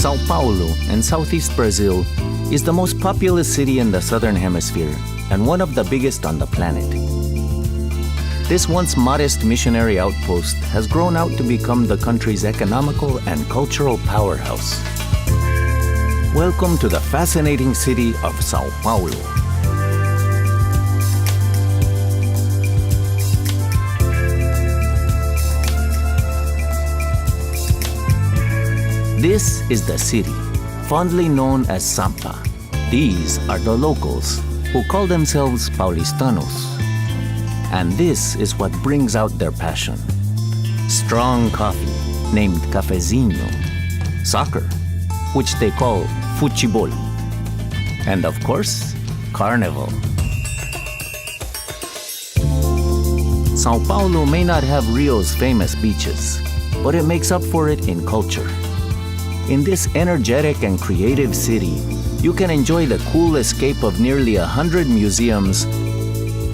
Sao Paulo in southeast Brazil is the most populous city in the southern hemisphere and one of the biggest on the planet. This once modest missionary outpost has grown out to become the country's economical and cultural powerhouse. Welcome to the fascinating city of Sao Paulo. This is the city, fondly known as Sampa. These are the locals, who call themselves Paulistanos. And this is what brings out their passion. Strong coffee, named cafezinho. Soccer, which they call futebol. And of course, carnival. Sao Paulo may not have Rio's famous beaches, but it makes up for it in culture. In this energetic and creative city, you can enjoy the cool escape of nearly 100 museums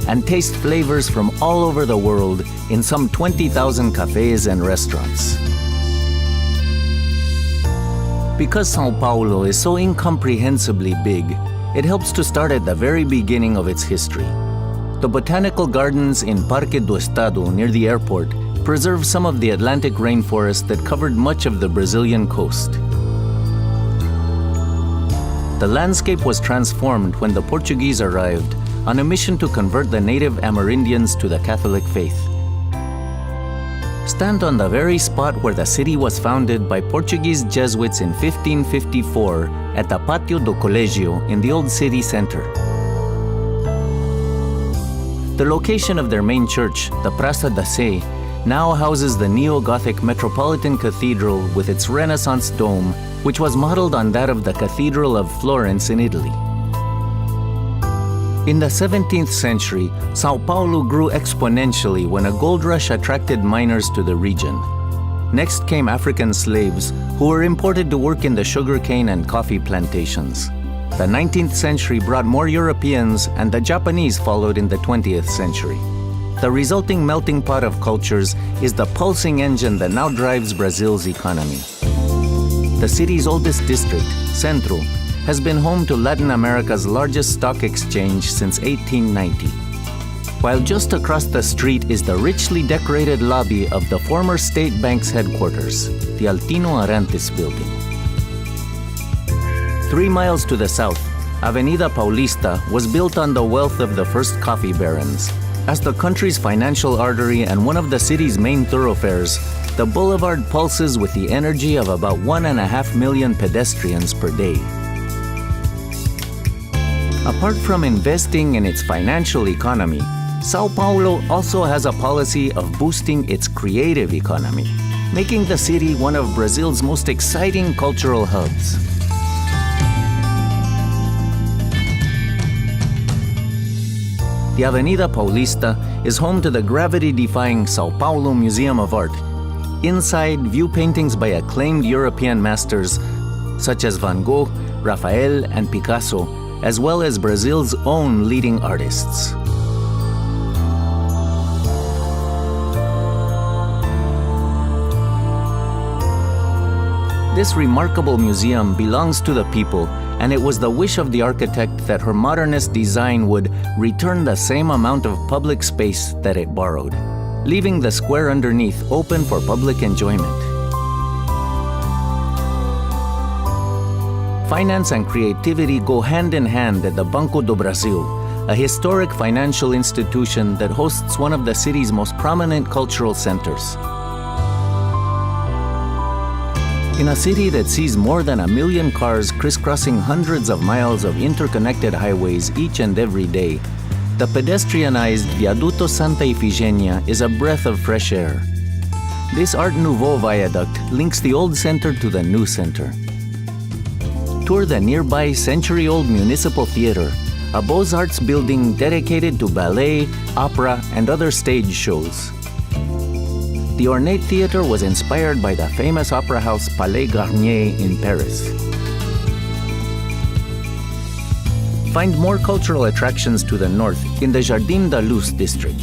and taste flavors from all over the world in some 20,000 cafes and restaurants. Because Sao Paulo is so incomprehensibly big, it helps to start at the very beginning of its history. The botanical gardens in Parque do Estado near the airport preserve some of the Atlantic rainforest that covered much of the Brazilian coast. The landscape was transformed when the Portuguese arrived on a mission to convert the native Amerindians to the Catholic faith. Stand on the very spot where the city was founded by Portuguese Jesuits in 1554 at the Pátio do Colégio in the old city center. The location of their main church, the Praça da Sé, now houses the neo-Gothic Metropolitan Cathedral with its Renaissance dome, which was modeled on that of the Cathedral of Florence in Italy. In the 17th century, Sao Paulo grew exponentially when a gold rush attracted miners to the region. Next came African slaves, who were imported to work in the sugarcane and coffee plantations. The 19th century brought more Europeans, and the Japanese followed in the 20th century. The resulting melting pot of cultures is the pulsing engine that now drives Brazil's economy. The city's oldest district, Centro, has been home to Latin America's largest stock exchange since 1890. While just across the street is the richly decorated lobby of the former State Bank's headquarters, the Altino Arantes building. 3 miles to the south, Avenida Paulista was built on the wealth of the first coffee barons. As the country's financial artery and one of the city's main thoroughfares, the boulevard pulses with the energy of about 1.5 million pedestrians per day. Apart from investing in its financial economy, Sao Paulo also has a policy of boosting its creative economy, making the city one of Brazil's most exciting cultural hubs. The Avenida Paulista is home to the gravity-defying Sao Paulo Museum of Art. Inside, view paintings by acclaimed European masters such as Van Gogh, Raphael, and Picasso, as well as Brazil's own leading artists. This remarkable museum belongs to the people, and it was the wish of the architect that her modernist design would return the same amount of public space that it borrowed, leaving the square underneath open for public enjoyment. Finance and creativity go hand in hand at the Banco do Brasil, a historic financial institution that hosts one of the city's most prominent cultural centers. In a city that sees more than 1 million cars crisscrossing hundreds of miles of interconnected highways each and every day, the pedestrianized Viaduto Santa Ifigenia is a breath of fresh air. This Art Nouveau viaduct links the old center to the new center. Tour the nearby century-old Municipal Theatre, a Beaux-Arts building dedicated to ballet, opera, and other stage shows. The ornate theater was inspired by the famous opera house Palais Garnier in Paris. Find more cultural attractions to the north in the Jardim da Luz district.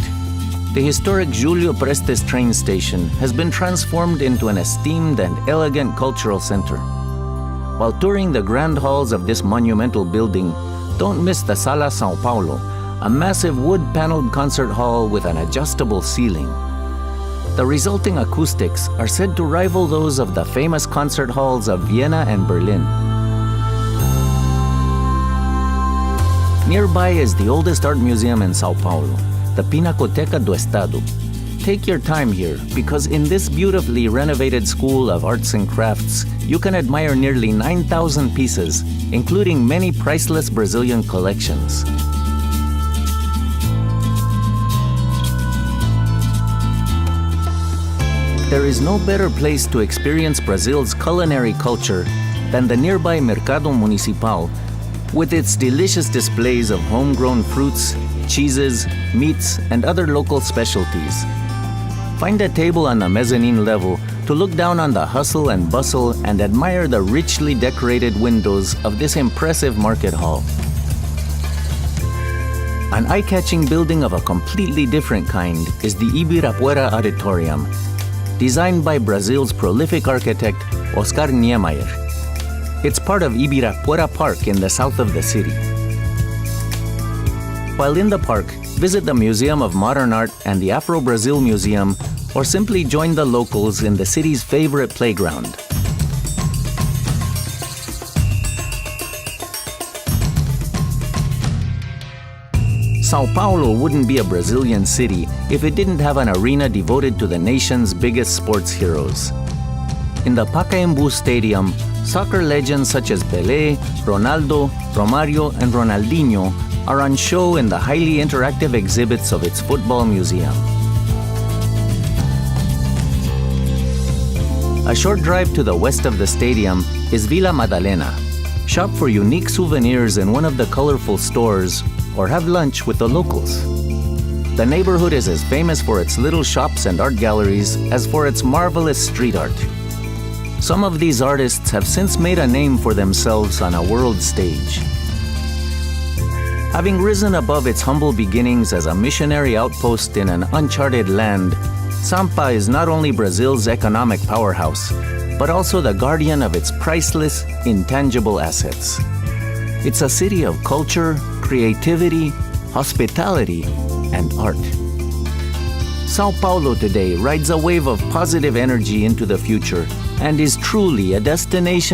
The historic Júlio Prestes train station has been transformed into an esteemed and elegant cultural center. While touring the grand halls of this monumental building, don't miss the Sala São Paulo, a massive wood-paneled concert hall with an adjustable ceiling. The resulting acoustics are said to rival those of the famous concert halls of Vienna and Berlin. Nearby is the oldest art museum in Sao Paulo, the Pinacoteca do Estado. Take your time here, because in this beautifully renovated school of arts and crafts, you can admire nearly 9,000 pieces, including many priceless Brazilian collections. There is no better place to experience Brazil's culinary culture than the nearby Mercado Municipal, with its delicious displays of homegrown fruits, cheeses, meats, and other local specialties. Find a table on the mezzanine level to look down on the hustle and bustle and admire the richly decorated windows of this impressive market hall. An eye-catching building of a completely different kind is the Ibirapuera Auditorium, designed by Brazil's prolific architect Oscar Niemeyer. It's part of Ibirapuera Park in the south of the city. While in the park, visit the Museum of Modern Art and the Afro Brazil Museum, or simply join the locals in the city's favorite playground. Sao Paulo wouldn't be a Brazilian city if it didn't have an arena devoted to the nation's biggest sports heroes. In the Pacaembu Stadium, soccer legends such as Pelé, Ronaldo, Romario, and Ronaldinho are on show in the highly interactive exhibits of its football museum. A short drive to the west of the stadium is Vila Madalena. Shop for unique souvenirs in one of the colorful stores or have lunch with the locals. The neighborhood is as famous for its little shops and art galleries as for its marvelous street art. Some of these artists have since made a name for themselves on a world stage. Having risen above its humble beginnings as a missionary outpost in an uncharted land, Sampa is not only Brazil's economic powerhouse, but also the guardian of its priceless, intangible assets. It's a city of culture, creativity, hospitality, and art. Sao Paulo today rides a wave of positive energy into the future and is truly a destination